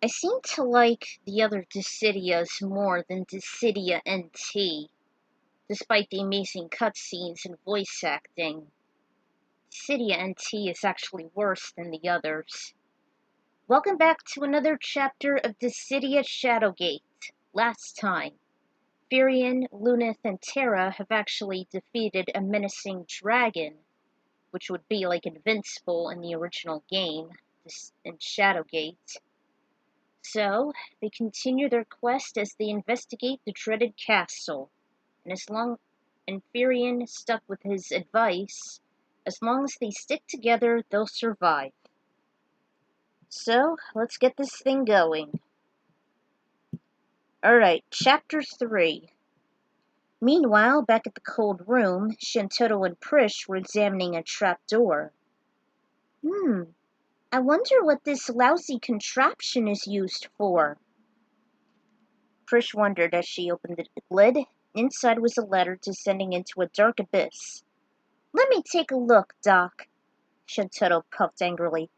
I seem to like the other Dissidias more than Dissidia NT, despite the amazing cutscenes and voice acting. Dissidia NT is actually worse than the others. Welcome back to another chapter of Dissidia Shadowgate. Last time, Firion, Lunith, and Terra have actually defeated a menacing dragon, which would be like invincible in the original game, in Shadowgate. So, they continue their quest as they investigate the dreaded castle, and Firion stuck with his advice, as long as they stick together, they'll survive. So, let's get this thing going. Alright, Chapter 3. Meanwhile, back at the cold room, Shantotto and Prish were examining a trapdoor. I wonder what this lousy contraption is used for. Prish wondered as she opened the lid. Inside was a ladder descending into a dark abyss. Let me take a look, Doc. Shantotto puffed angrily.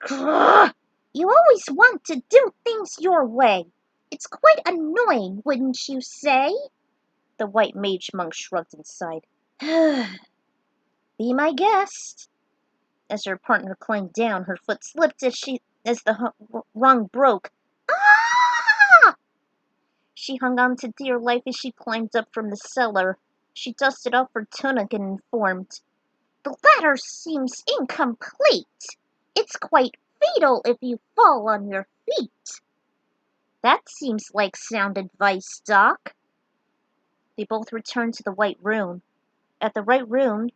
Grrr! You always want to do things your way. It's quite annoying, wouldn't you say? The white mage monk shrugged and sighed. Be my guest. As her partner climbed down, her foot slipped as the rung broke. Ah! She hung on to dear life as she climbed up from the cellar. She dusted off her tunic and informed. The ladder seems incomplete. It's quite fatal if you fall on your feet. That seems like sound advice, Doc. They both returned to the White Room. At the White Room,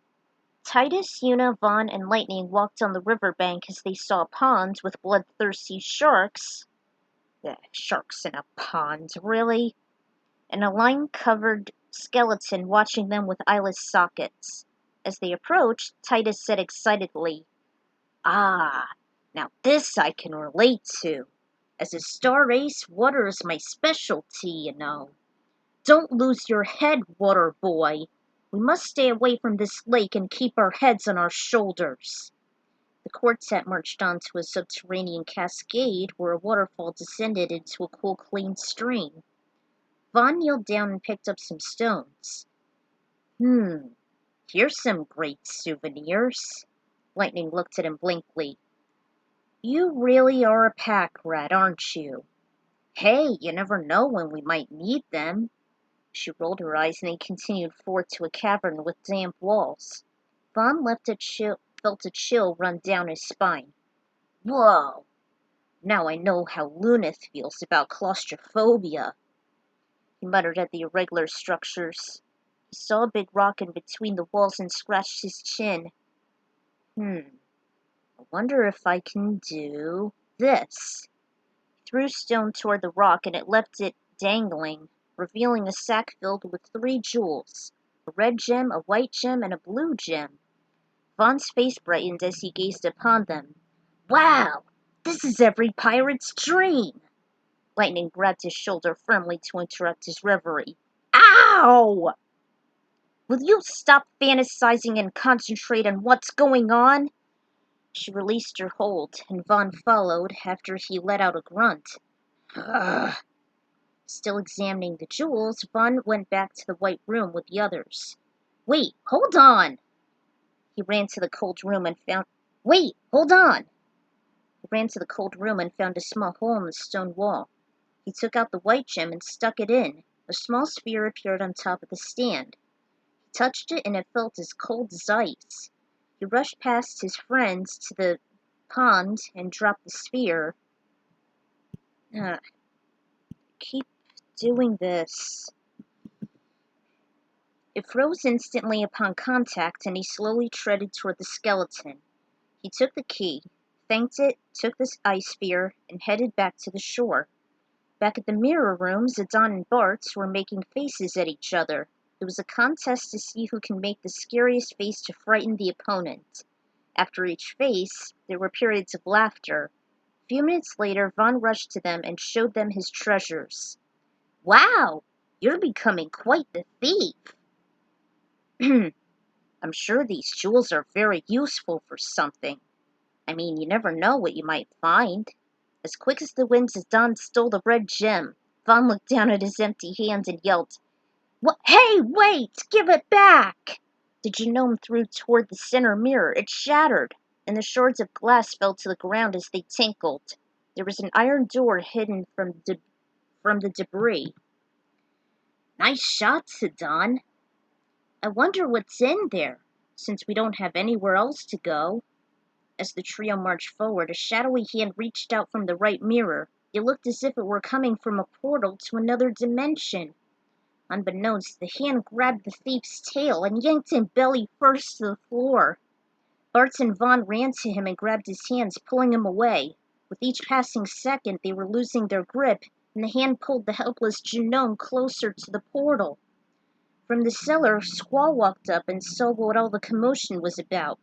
Titus, Una, Vaan, and Lightning walked on the riverbank as they saw a pond with bloodthirsty sharks. Sharks in a pond, really? And a lime-covered skeleton watching them with eyeless sockets. As they approached, Titus said excitedly, Ah, now this I can relate to. As a star ace, water is my specialty, you know. Don't lose your head, water boy. We must stay away from this lake and keep our heads on our shoulders. The quartet marched on to a subterranean cascade where a waterfall descended into a cool, clean stream. Vaan kneeled down and picked up some stones. Here's some great souvenirs. Lightning looked at him blankly. You really are a pack rat, aren't you? Hey, you never know when we might need them. She rolled her eyes and then continued forward to a cavern with damp walls. Vaan felt a chill run down his spine. Whoa! Now I know how Lunith feels about claustrophobia. He muttered at the irregular structures. He saw a big rock in between the walls and scratched his chin. I wonder if I can do this. He threw a stone toward the rock and it left it dangling, revealing a sack filled with 3 jewels, a red gem, a white gem, and a blue gem. Vaughn's face brightened as he gazed upon them. Wow! This is every pirate's dream! Lightning grabbed his shoulder firmly to interrupt his reverie. Ow! Will you stop fantasizing and concentrate on what's going on? She released her hold, and Vaan followed after he let out a grunt. Ugh. Still examining the jewels, Vaan went back to the White Room with the others. Wait, hold on! He ran to the cold room and found... Wait, hold on! He ran to the cold room and found a small hole in the stone wall. He took out the white gem and stuck it in. A small sphere appeared on top of the stand. He touched it and it felt as cold as ice. He rushed past his friends to the pond and dropped the sphere. Keep doing this. It froze instantly upon contact, and he slowly treaded toward the skeleton. He took the key, thanked it, took the ice sphere, and headed back to the shore. Back at the mirror room, Zidane and Bart were making faces at each other. It was a contest to see who can make the scariest face to frighten the opponent. After each face, there were periods of laughter. A few minutes later, Vaan rushed to them and showed them his treasures. Wow! You're becoming quite the thief! I'm sure these jewels are very useful for something. I mean, you never know what you might find. As quick as the wind, Zidane stole the red gem. Vaan looked down at his empty hand and yelled, "What? Hey, wait! Give it back!" The genome threw toward the center mirror. It shattered, and the shards of glass fell to the ground as they tinkled. There was an iron door hidden from the debris. "Nice shot, Zidane. I wonder what's in there, since we don't have anywhere else to go." As the trio marched forward, a shadowy hand reached out from the right mirror. It looked as if it were coming from a portal to another dimension. Unbeknownst, the hand grabbed the thief's tail and yanked him belly first to the floor. Bart and Vaan ran to him and grabbed his hands, pulling him away. With each passing second, they were losing their grip, and the hand pulled the helpless genome closer to the portal. From the cellar, Squall walked up and saw what all the commotion was about.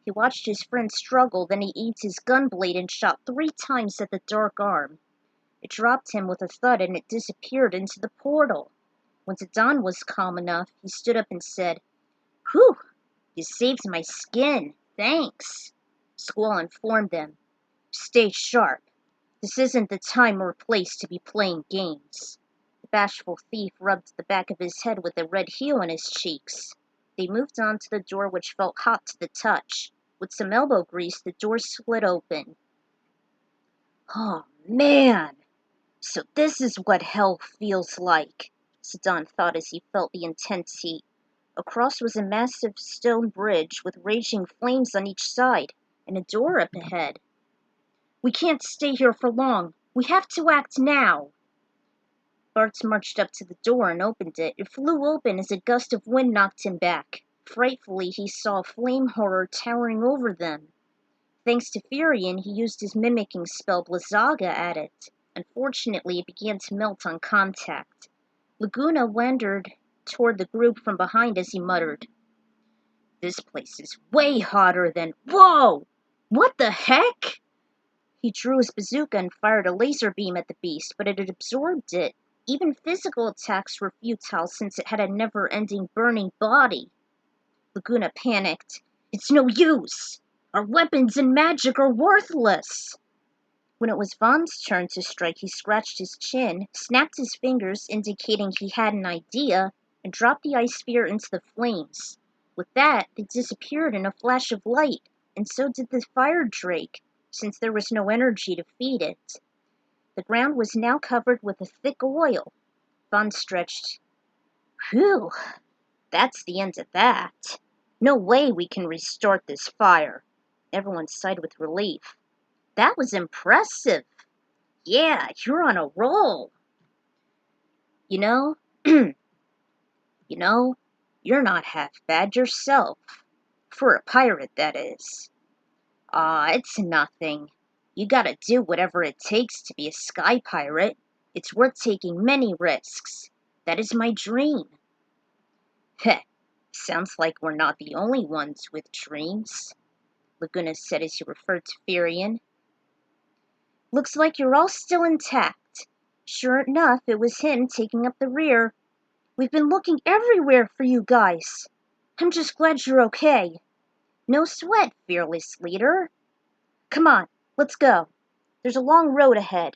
He watched his friend struggle, then he aimed his gun blade and shot 3 times at the dark arm. It dropped him with a thud and it disappeared into the portal. When Zidane was calm enough, he stood up and said, "Whew, you saved my skin, thanks." Squall informed them, "Stay sharp. This isn't the time or place to be playing games." The bashful thief rubbed the back of his head with a red heel on his cheeks. They moved on to the door, which felt hot to the touch. With some elbow grease, the door slid open. "Oh, man! So this is what hell feels like," Zidane thought as he felt the intense heat. Across was a massive stone bridge with raging flames on each side, and a door up ahead. "We can't stay here for long. We have to act now." Bart marched up to the door and opened it. It flew open as a gust of wind knocked him back. Frightfully, he saw a flame horror towering over them. Thanks to Furion, he used his mimicking spell Blizzaga at it. Unfortunately, it began to melt on contact. Laguna wandered toward the group from behind as he muttered, "This place is way hotter than— Whoa! What the heck?" He drew his bazooka and fired a laser beam at the beast, but it had absorbed it. Even physical attacks were futile since it had a never-ending burning body. Laguna panicked. "It's no use! Our weapons and magic are worthless!" When it was Vaan's turn to strike, he scratched his chin, snapped his fingers, indicating he had an idea, and dropped the ice spear into the flames. With that, they disappeared in a flash of light, and so did the fire drake, since there was no energy to feed it. The ground was now covered with a thick oil. Vaan stretched. "Whew, that's the end of that. No way we can restart this fire." Everyone sighed with relief. "That was impressive. Yeah, you're on a roll. You know, you know, you're not half bad yourself. For a pirate, that is." "Aw, it's nothing. You gotta do whatever it takes to be a sky pirate. It's worth taking many risks. That is my dream." "Heh, sounds like we're not the only ones with dreams," Laguna said as he referred to Furion. "Looks like you're all still intact. Sure enough, it was him taking up the rear. We've been looking everywhere for you guys. I'm just glad you're okay. No sweat, fearless leader. Come on, let's go. There's a long road ahead."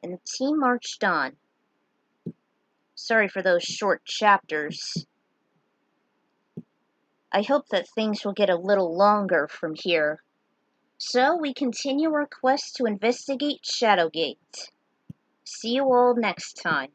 And the team marched on. Sorry for those short chapters. I hope that things will get a little longer from here. So we continue our quest to investigate Shadowgate. See you all next time.